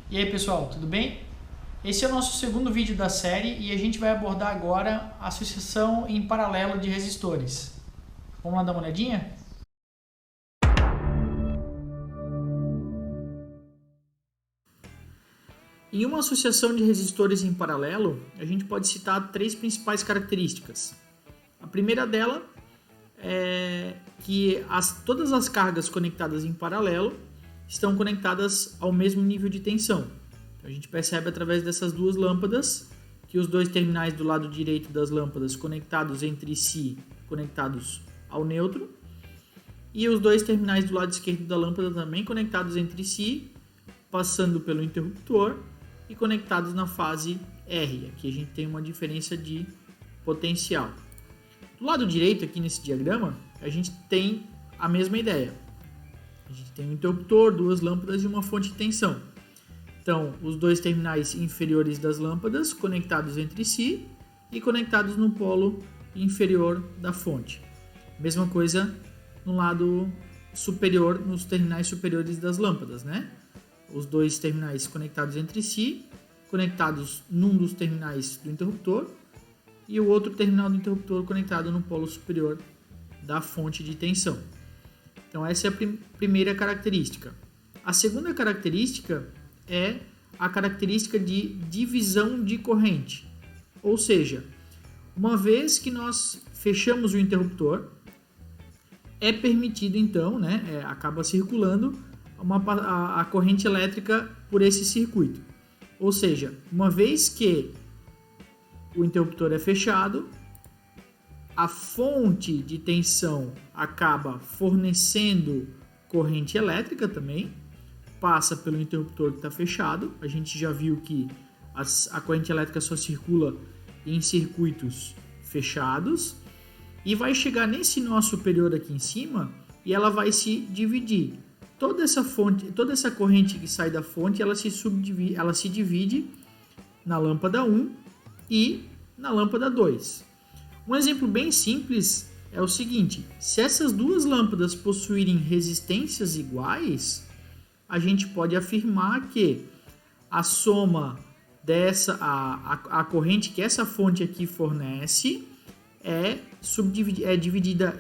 E aí pessoal, tudo bem? Esse é o nosso segundo vídeo da série e a gente vai abordar agora a associação em paralelo de resistores. Vamos lá dar uma olhadinha? Em uma associação de resistores em paralelo, a gente pode citar três principais características. A primeira dela é que todas as cargas conectadas em paralelo estão conectadas ao mesmo nível de tensão. Então, a gente percebe através dessas duas lâmpadas que os dois terminais do lado direito das lâmpadas conectados entre si, conectados ao neutro, e os dois terminais do lado esquerdo da lâmpada também conectados entre si, passando pelo interruptor e conectados na fase R. Aqui a gente tem uma diferença de potencial. Do lado direito, aqui nesse diagrama, a gente tem a mesma ideia. A gente tem um interruptor, duas lâmpadas e uma fonte de tensão. Então, os dois terminais inferiores das lâmpadas conectados entre si e conectados no polo inferior da fonte. Mesma coisa no lado superior, nos terminais superiores das lâmpadas, né? Os dois terminais conectados entre si, conectados num dos terminais do interruptor e o outro terminal do interruptor conectado no polo superior da fonte de tensão. Então essa é a primeira característica. A segunda característica é a característica de divisão de corrente. Ou seja, uma vez que nós fechamos o interruptor, é permitido então, acaba circulando a corrente elétrica por esse circuito. Ou seja, uma vez que o interruptor é fechado, a fonte de tensão acaba fornecendo corrente elétrica também, passa pelo interruptor que está fechado. A gente já viu que a corrente elétrica só circula em circuitos fechados e vai chegar nesse nó superior aqui em cima e ela vai se dividir. Toda essa corrente que sai da fonte, ela se divide na lâmpada 1 e na lâmpada 2. Um exemplo bem simples é o seguinte: se essas duas lâmpadas possuírem resistências iguais, a gente pode afirmar que a soma a corrente que essa fonte aqui fornece é dividida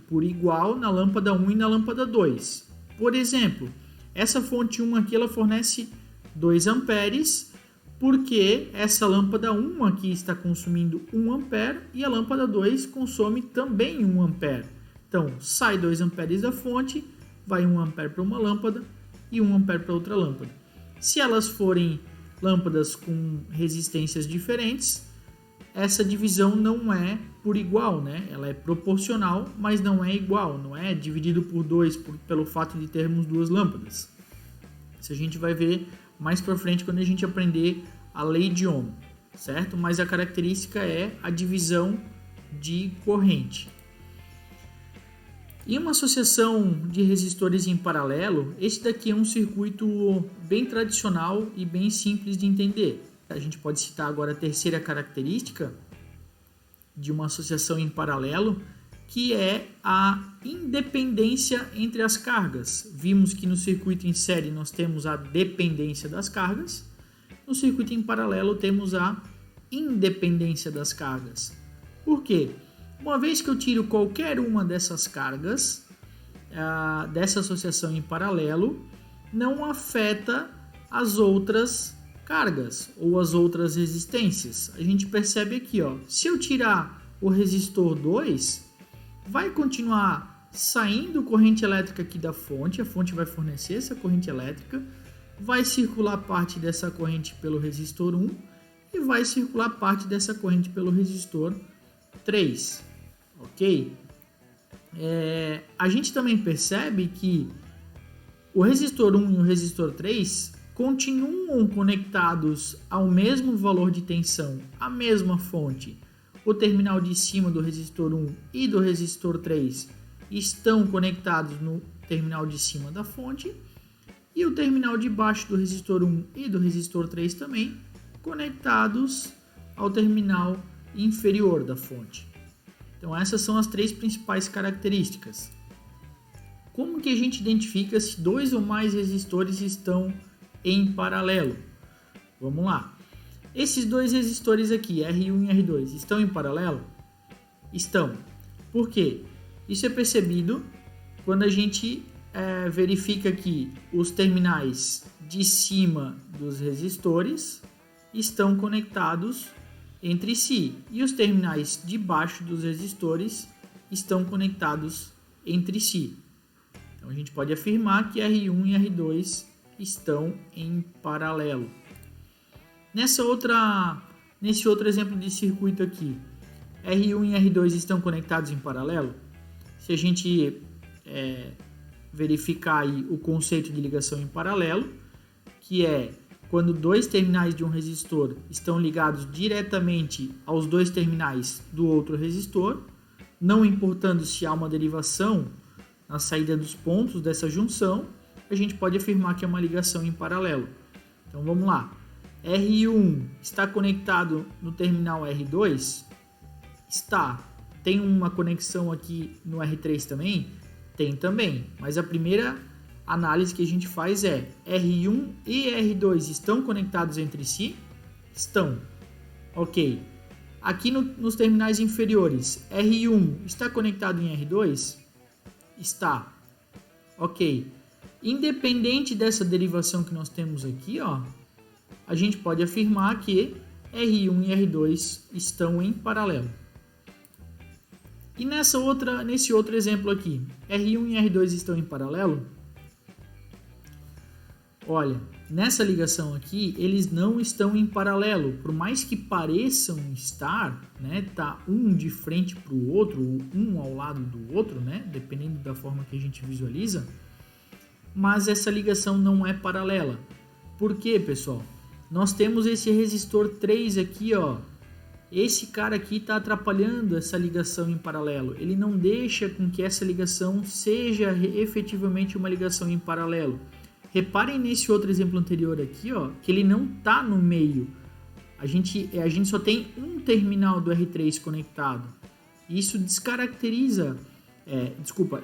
por igual na lâmpada 1 e na lâmpada 2. Por exemplo, essa fonte 1 aqui ela fornece 2 amperes, porque essa lâmpada 1 aqui está consumindo 1 ampere e a lâmpada 2 consome também 1 ampere. Então, sai 2 amperes da fonte, vai 1 ampere para uma lâmpada e 1 ampere para outra lâmpada. Se elas forem lâmpadas com resistências diferentes, essa divisão não é por igual, né? Ela é proporcional, mas não é igual, não é dividido por 2 pelo fato de termos duas lâmpadas. Isso a gente vai ver mais para frente quando a gente aprender a lei de Ohm, certo? Mas a característica é a divisão de corrente. Em uma associação de resistores em paralelo, esse daqui é um circuito bem tradicional e bem simples de entender. A gente pode citar agora a terceira característica de uma associação em paralelo, que é a independência entre as cargas. Vimos que no circuito em série nós temos a dependência das cargas, no circuito em paralelo temos a independência das cargas. Por quê? Uma vez que eu tiro qualquer uma dessas cargas, dessa associação em paralelo, não afeta as outras cargas ou as outras resistências. A gente percebe aqui, se eu tirar o resistor 2, vai continuar saindo corrente elétrica aqui da fonte, a fonte vai fornecer essa corrente elétrica, vai circular parte dessa corrente pelo resistor 1 e vai circular parte dessa corrente pelo resistor 3, ok? A gente também percebe que o resistor 1 e o resistor 3 continuam conectados ao mesmo valor de tensão, à mesma fonte. O terminal de cima do resistor 1 e do resistor 3 estão conectados no terminal de cima da fonte e o terminal de baixo do resistor 1 e do resistor 3 também conectados ao terminal inferior da fonte. Então essas são as três principais características. Como que a gente identifica se dois ou mais resistores estão em paralelo. Vamos lá. Esses dois resistores aqui, R1 e R2, estão em paralelo? Estão. Por quê? Isso é percebido quando a gente verifica que os terminais de cima dos resistores estão conectados entre si e os terminais de baixo dos resistores estão conectados entre si. Então a gente pode afirmar que R1 e R2 estão em paralelo. Nesse outro exemplo de circuito aqui, R1 e R2 estão conectados em paralelo? Se a gente verificar aí o conceito de ligação em paralelo, que é quando dois terminais de um resistor estão ligados diretamente aos dois terminais do outro resistor, não importando se há uma derivação na saída dos pontos dessa junção, a gente pode afirmar que é uma ligação em paralelo. Então vamos lá. R1 está conectado no terminal R2? Está. Tem uma conexão aqui no R3 também? Tem também. Mas a primeira análise que a gente faz é: R1 e R2 estão conectados entre si? Estão. Ok. Aqui nos terminais inferiores, R1 está conectado em R2? Está. Ok. Independente dessa derivação que nós temos aqui, ó, a gente pode afirmar que R1 e R2 estão em paralelo. E nesse outro exemplo aqui, R1 e R2 estão em paralelo? Olha, nessa ligação aqui, eles não estão em paralelo. Por mais que pareçam estar, né, tá um de frente para o outro, um ao lado do outro, né, dependendo da forma que a gente visualiza, mas essa ligação não é paralela. Por quê, pessoal? Nós temos esse resistor 3 aqui, ó. Esse cara aqui está atrapalhando essa ligação em paralelo. Ele não deixa com que essa ligação seja efetivamente uma ligação em paralelo. Reparem nesse outro exemplo anterior aqui, ó, que ele não está no meio. A gente só tem um terminal do R3 conectado. Isso descaracteriza,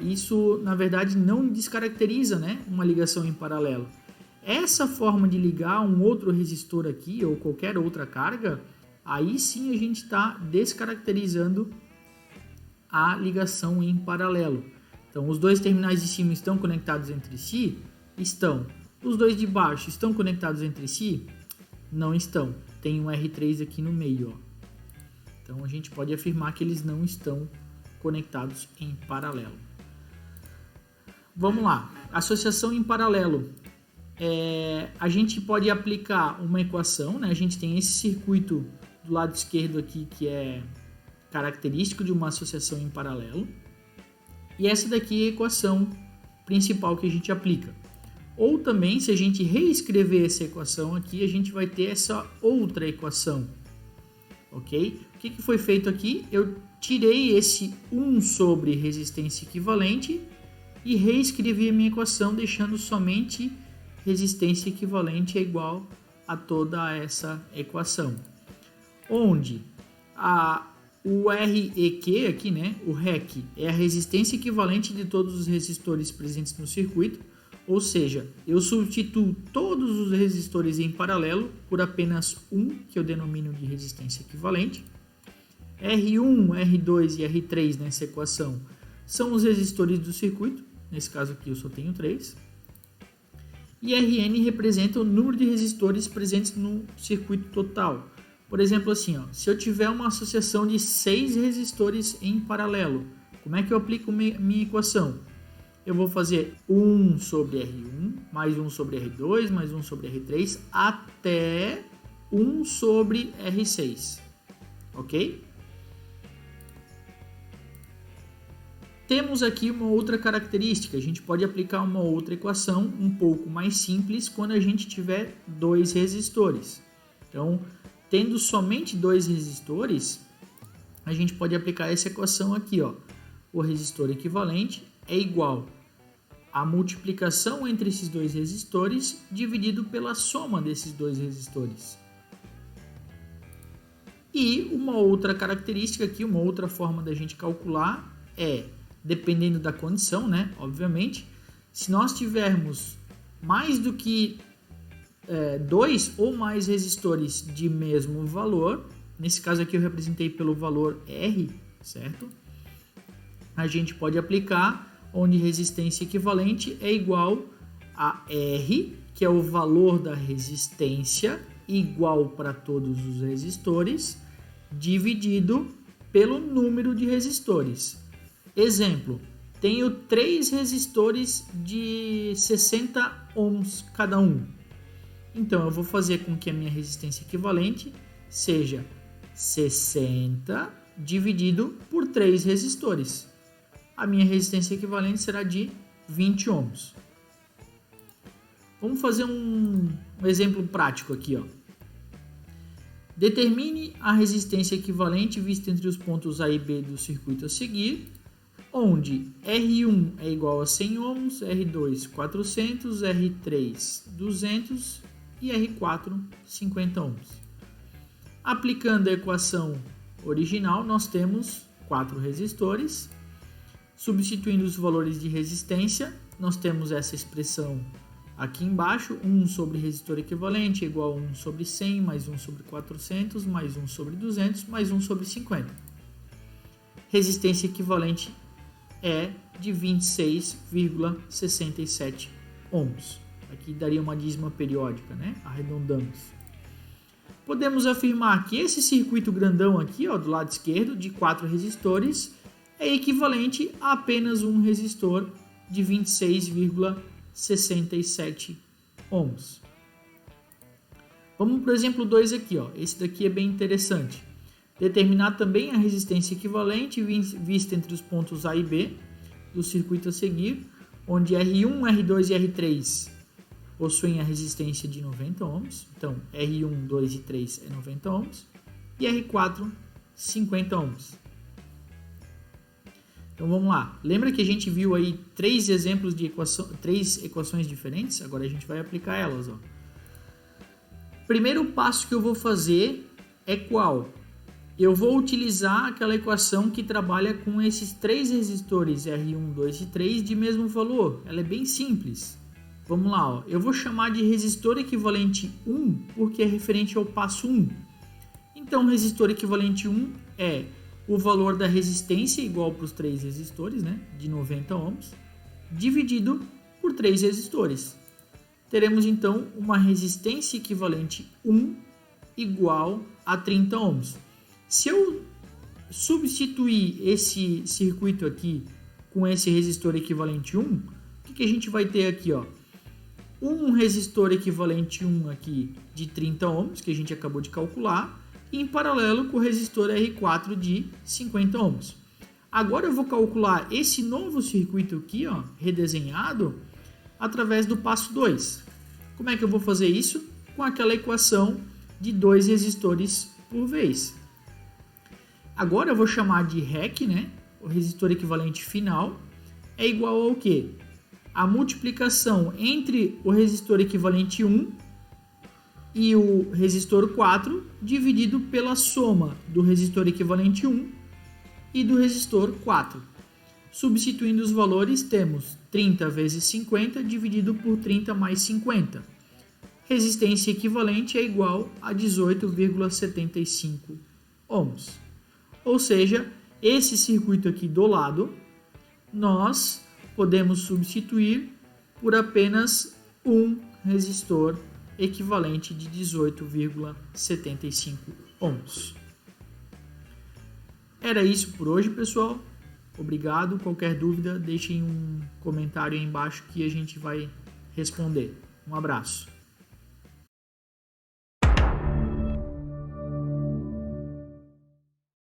isso na verdade não descaracteriza, né, uma ligação em paralelo. Essa forma de ligar um outro resistor aqui ou qualquer outra carga, aí sim a gente está descaracterizando a ligação em paralelo. Então os dois terminais de cima estão conectados entre si? Estão. Os dois de baixo estão conectados entre si? Não estão. Tem um R3 aqui no meio, ó. Então a gente pode afirmar que eles não estão conectados em paralelo. Vamos lá. Associação em paralelo. A gente pode aplicar uma equação, né? A gente tem esse circuito do lado esquerdo aqui que é característico de uma associação em paralelo. E essa daqui é a equação principal que a gente aplica. Ou também, se a gente reescrever essa equação aqui, a gente vai ter essa outra equação. Ok? O que foi feito aqui? Eu tirei esse 1 sobre resistência equivalente e reescrevi a minha equação, deixando somente resistência equivalente é igual a toda essa equação. Onde o REQ aqui, né, o REQ, é a resistência equivalente de todos os resistores presentes no circuito, ou seja, eu substituo todos os resistores em paralelo por apenas um, que eu denomino de resistência equivalente. R1, R2 e R3 nessa equação são os resistores do circuito, nesse caso aqui eu só tenho 3. E Rn representa o número de resistores presentes no circuito total. Por exemplo, assim, ó, se eu tiver uma associação de 6 resistores em paralelo, como é que eu aplico minha equação? Eu vou fazer 1 sobre R1, mais 1 sobre R2, mais 1 sobre R3, até 1 sobre R6. Ok? Temos aqui uma outra característica. A gente pode aplicar uma outra equação um pouco mais simples quando a gente tiver 2 resistores. Então, tendo somente 2 resistores, a gente pode aplicar essa equação aqui, ó. O resistor equivalente é igual à multiplicação entre esses 2 resistores dividido pela soma desses 2 resistores. E uma outra característica aqui, uma outra forma da gente calcular é, dependendo da condição, né, obviamente, se nós tivermos mais do que dois ou mais resistores de mesmo valor, nesse caso aqui eu representei pelo valor R, certo? A gente pode aplicar onde resistência equivalente é igual a R, que é o valor da resistência, igual para todos os resistores, dividido pelo número de resistores. Exemplo, tenho 3 resistores de 60 ohms cada um. Então, eu vou fazer com que a minha resistência equivalente seja 60 dividido por 3 resistores. A minha resistência equivalente será de 20 ohms. Vamos fazer um exemplo prático aqui, ó. Determine a resistência equivalente vista entre os pontos A e B do circuito a seguir, onde R1 é igual a 100 ohms, R2 400, R3 200 e R4 50 ohms. Aplicando a equação original, nós temos 4 resistores. Substituindo os valores de resistência, nós temos essa expressão aqui embaixo, 1 sobre resistor equivalente é igual a 1 sobre 100, mais 1 sobre 400, mais 1 sobre 200, mais 1 sobre 50. Resistência equivalente é de 26,67 ohms. Aqui daria uma dízima periódica, né? Arredondamos. Podemos afirmar que esse circuito grandão aqui, ó, do lado esquerdo, de 4 resistores, é equivalente a apenas um resistor de 26,67 ohms. Vamos para o exemplo 2 aqui, ó. Esse daqui é bem interessante. Determinar também a resistência equivalente vista entre os pontos A e B do circuito a seguir, onde R1, R2 e R3 possuem a resistência de 90 ohms. Então, R1, 2 e 3 é 90 ohms. E R4, 50 ohms. Então vamos lá. Lembra que a gente viu aí 3 exemplos de três equações diferentes? Agora a gente vai aplicar elas, ó. Primeiro passo que eu vou fazer é qual? Eu vou utilizar aquela equação que trabalha com esses 3 resistores R1, 2 e 3 de mesmo valor. Ela é bem simples. Vamos lá, ó. Eu vou chamar de resistor equivalente 1 porque é referente ao passo 1. Então, resistor equivalente 1 é o valor da resistência igual para os 3 resistores, né, de 90 ohms, dividido por 3 resistores. Teremos então uma resistência equivalente 1 igual a 30 ohms. Se eu substituir esse circuito aqui com esse resistor equivalente 1, o que a gente vai ter aqui, ó? Um resistor equivalente 1 aqui de 30 ohms, que a gente acabou de calcular, e em paralelo com o resistor R4 de 50 ohms. Agora eu vou calcular esse novo circuito aqui, ó, redesenhado, através do passo 2. Como é que eu vou fazer isso? Com aquela equação de 2 resistores por vez. Agora eu vou chamar de REC, né? O resistor equivalente final, é igual ao quê? A multiplicação entre o resistor equivalente 1 e o resistor 4 dividido pela soma do resistor equivalente 1 e do resistor 4. Substituindo os valores, temos 30 vezes 50 dividido por 30 mais 50. Resistência equivalente é igual a 18,75 ohms. Ou seja, esse circuito aqui do lado, nós podemos substituir por apenas um resistor equivalente de 18,75 ohms. Era isso por hoje, pessoal. Obrigado. Qualquer dúvida, deixem um comentário aí embaixo que a gente vai responder. Um abraço.